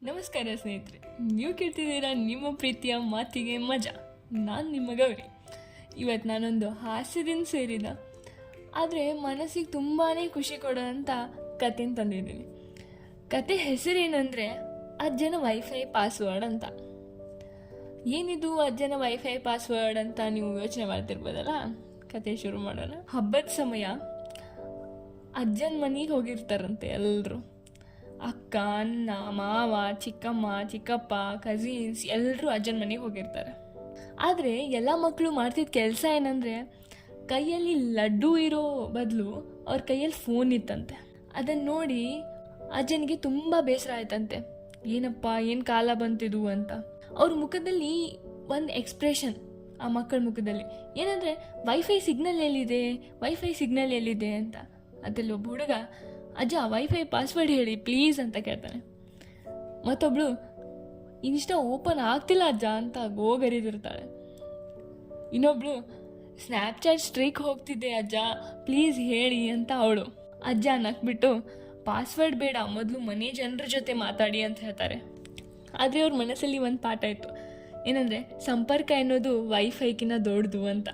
ನಮಸ್ಕಾರ ಸ್ನೇಹಿತರೆ, ನೀವು ಕೇಳ್ತಿದ್ದೀರಾ ನಿಮ್ಮ ಪ್ರೀತಿಯ ಮಾತಿಗೆ ಮಜಾ. ನಾನು ನಿಮ್ಮ ಗೌರಿ. ಇವತ್ತು ನಾನೊಂದು ಹಾಸ್ಯದಿಂದ ಸೇರಿದ ಆದರೆ ಮನಸ್ಸಿಗೆ ತುಂಬಾ ಖುಷಿ ಕೊಡೋಂಥ ಕಥೆನ ತಂದಿದ್ದೀನಿ. ಕತೆ ಹೆಸರೇನೆಂದರೆ ಅಜ್ಜನ ವೈಫೈ ಪಾಸ್ವರ್ಡ್ ಅಂತ. ಏನಿದು ಅಜ್ಜನ ವೈಫೈ ಪಾಸ್ವರ್ಡ್ ಅಂತ ನೀವು ಯೋಚನೆ ಮಾಡ್ತಿರ್ಬೋದಲ್ಲ. ಕತೆ ಶುರು ಮಾಡೋಣ. ಹಬ್ಬದ ಸಮಯ ಅಜ್ಜನ ಮನೆಗೆ ಹೋಗಿರ್ತಾರಂತೆ ಎಲ್ಲರೂ. ಅಕ್ಕ, ಅಣ್ಣ, ಮಾವ, ಚಿಕ್ಕಮ್ಮ, ಚಿಕ್ಕಪ್ಪ, ಕಝಿನ್ಸ್ ಎಲ್ಲರೂ ಅಜ್ಜನ ಮನೆಗೆ ಹೋಗಿರ್ತಾರೆ. ಆದರೆ ಎಲ್ಲ ಮಕ್ಕಳು ಮಾಡ್ತಿದ್ದ ಕೆಲಸ ಏನಂದರೆ, ಕೈಯಲ್ಲಿ ಲಡ್ಡು ಇರೋ ಬದಲು ಅವ್ರ ಕೈಯಲ್ಲಿ ಫೋನ್ ಇತ್ತಂತೆ. ಅದನ್ನು ನೋಡಿ ಅಜ್ಜನಿಗೆ ತುಂಬ ಬೇಸರ ಆಯ್ತಂತೆ. ಏನಪ್ಪ, ಏನು ಕಾಲ ಬಂತಿದು ಅಂತ. ಅವ್ರ ಮುಖದಲ್ಲಿ ಒಂದು ಎಕ್ಸ್ಪ್ರೆಷನ್, ಆ ಮಕ್ಕಳ ಮುಖದಲ್ಲಿ ಏನಂದರೆ, ವೈಫೈ ಸಿಗ್ನಲ್ ಎಲ್ಲಿದೆ ಅಂತ. ಅದರಲ್ಲಿ ಒಬ್ಬ ಹುಡುಗ, ಅಜ್ಜ ವೈಫೈ ಪಾಸ್ವರ್ಡ್ ಹೇಳಿ ಪ್ಲೀಸ್ ಅಂತ ಕೇಳ್ತಾನೆ. ಮತ್ತೊಬ್ಳು, ಇನ್ಸ್ಟಾ ಓಪನ್ ಆಗ್ತಿಲ್ಲ ಅಜ್ಜ ಅಂತ ಗೋಗರಿದಿರ್ತಾಳೆ. ಇನ್ನೊಬ್ಳು, ಸ್ನ್ಯಾಪ್ಚಾಟ್ ಸ್ಟ್ರೀಕ್ ಹೋಗ್ತಿದ್ದೆ ಅಜ್ಜ ಪ್ಲೀಸ್ ಹೇಳಿ ಅಂತ ಅವಳು. ಅಜ್ಜ ನಕ್ಬಿಟ್ಟು, ಪಾಸ್ವರ್ಡ್ ಬೇಡ, ಮೊದಲು ಮನೆ ಜನರ ಜೊತೆ ಮಾತಾಡಿ ಅಂತ ಹೇಳ್ತಾರೆ. ಆದರೆ ಅವ್ರ ಮನಸ್ಸಲ್ಲಿ ಒಂದು ಪಾಠ ಇತ್ತು, ಏನಂದರೆ ಸಂಪರ್ಕ ಎನ್ನೋದು ವೈಫೈಕಿನ್ನ ದೊಡ್ಡದು ಅಂತ.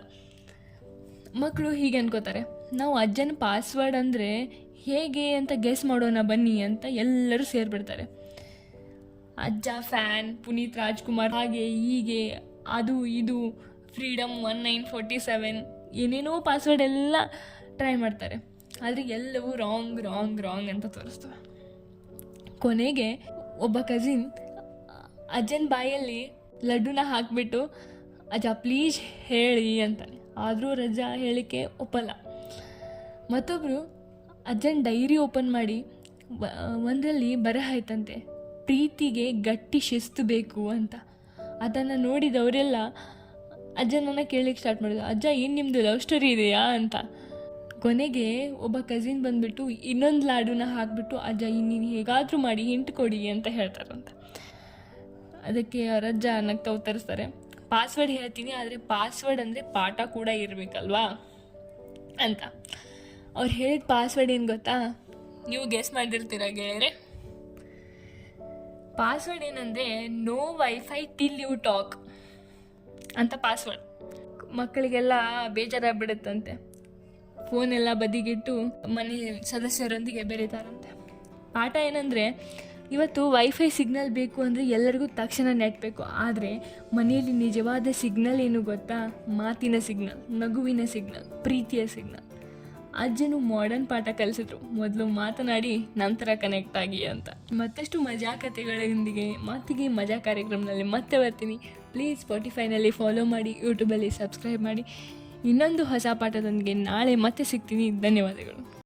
ಮಕ್ಕಳು ಹೀಗೆ ಅನ್ಕೋತಾರೆ, ನಾವು ಅಜ್ಜನ ಪಾಸ್ವರ್ಡ್ ಅಂದರೆ ಹೇಗೆ ಅಂತ ಗೆಸ್ ಮಾಡೋಣ ಬನ್ನಿ ಅಂತ ಎಲ್ಲರೂ ಸೇರಿಬಿಡ್ತಾರೆ. ಅಜ್ಜ ಫ್ಯಾನ್, ಪುನೀತ್ ರಾಜ್ಕುಮಾರ್, ಹಾಗೆ ಹೀಗೆ, ಅದು ಇದು, ಫ್ರೀಡಮ್ 1947 ಏನೇನೋ ಪಾಸ್ವರ್ಡ್ ಎಲ್ಲ ಟ್ರೈ ಮಾಡ್ತಾರೆ. ಆದರೆ ಎಲ್ಲವೂ ರಾಂಗ್ ಅಂತ ತೋರಿಸ್ತವೆ. ಕೊನೆಗೆ ಒಬ್ಬ ಕಸಿನ್ ಅಜ್ಜನ ಬಾಯಲ್ಲಿ ಲಡ್ಡುನ ಹಾಕಿಬಿಟ್ಟು, ಅಜ್ಜ ಪ್ಲೀಸ್ ಹೇಳಿ ಅಂತಾನೆ. ಆದರೂ ರಜ್ಜ ಹೇಳಿಕೆ ಒಪ್ಪಲ್ಲ. ಮತ್ತೊಬ್ಬರು ಅಜ್ಜನ ಡೈರಿ ಓಪನ್ ಮಾಡಿ ಒಂದರಲ್ಲಿ ಬರಹ ಆಯ್ತಂತೆ, ಪ್ರೀತಿಗೆ ಗಟ್ಟಿ ಶಿಸ್ತು ಬೇಕು ಅಂತ. ಅದನ್ನು ನೋಡಿದವರೆಲ್ಲ ಅಜ್ಜನನ್ನು ಕೇಳಲಿಕ್ಕೆ ಸ್ಟಾರ್ಟ್ ಮಾಡಿದ್ರು, ಅಜ್ಜ ಏನು ನಿಮ್ಮದು ಲವ್ ಸ್ಟೋರಿ ಇದೆಯಾ ಅಂತ. ಕೊನೆಗೆ ಒಬ್ಬ ಕಸಿನ್ ಬಂದುಬಿಟ್ಟು ಇನ್ನೊಂದು ಲಾಡುನ ಹಾಕಿಬಿಟ್ಟು, ಅಜ್ಜ ಇನ್ನೀನು ಹೇಗಾದರೂ ಮಾಡಿ ಹಿಂಟ್ ಕೊಡಿ ಅಂತ ಹೇಳ್ತಾರಂತ. ಅದಕ್ಕೆ ಅವ್ರ ಅಜ್ಜ ನಗ್ತಾ ಉತ್ತರಿಸ್ತಾರೆ, ಪಾಸ್ವರ್ಡ್ ಹೇಳ್ತೀನಿ, ಆದರೆ ಪಾಸ್ವರ್ಡ್ ಅಂದರೆ ಪಾಠ ಕೂಡ ಇರಬೇಕಲ್ವಾ ಅಂತ. ಅವ್ರು ಹೇಳಿದ ಪಾಸ್ವರ್ಡ್ ಏನು ಗೊತ್ತಾ? ನೀವು ಗೆಸ್ ಮಾಡಿರ್ತೀರ ಗೆಳೆಯರೆ. ಪಾಸ್ವರ್ಡ್ ಏನಂದರೆ, no wifi till you talk ಅಂತ ಪಾಸ್ವರ್ಡ್. ಮಕ್ಕಳಿಗೆಲ್ಲ ಬೇಜಾರಾಗ್ಬಿಡುತ್ತಂತೆ. ಫೋನೆಲ್ಲ ಬದಿಗಿಟ್ಟು ಮನೆ ಸದಸ್ಯರೊಂದಿಗೆ ಬೆರೀತಾರಂತೆ. ಪಾಠ ಏನಂದರೆ, ಇವತ್ತು ವೈಫೈ ಸಿಗ್ನಲ್ ಬೇಕು ಅಂದರೆ ಎಲ್ಲರಿಗೂ ತಕ್ಷಣ ನೆಟ್ ಬೇಕು. ಆದರೆ ಮನೆಯಲ್ಲಿ ನಿಜವಾದ ಸಿಗ್ನಲ್ ಏನು ಗೊತ್ತಾ? ಮಾತಿನ ಸಿಗ್ನಲ್, ನಗುವಿನ ಸಿಗ್ನಲ್, ಪ್ರೀತಿಯ ಸಿಗ್ನಲ್. ಅಜ್ಜನು ಮಾಡರ್ನ್ ಪಾಠ ಕಲಿಸಿದ್ರು, ಮೊದಲು ಮಾತನಾಡಿ ನಂತರ ಕನೆಕ್ಟ್ ಆಗಿ ಅಂತ. ಮತ್ತಷ್ಟು ಮಜಾ ಕಥೆಗಳೊಂದಿಗೆ ಮಾತಿಗೆ ಮಜಾ ಕಾರ್ಯಕ್ರಮದಲ್ಲಿ ಮತ್ತೆ ಬರ್ತೀನಿ. ಪ್ಲೀಸ್ ಸ್ಪಾಟಿಫೈನಲ್ಲಿ ಫಾಲೋ ಮಾಡಿ, ಯೂಟ್ಯೂಬಲ್ಲಿ ಸಬ್ಸ್ಕ್ರೈಬ್ ಮಾಡಿ. ಇನ್ನೊಂದು ಹೊಸ ಪಾಠದೊಂದಿಗೆ ನಾಳೆ ಮತ್ತೆ ಸಿಗ್ತೀನಿ. ಧನ್ಯವಾದಗಳು.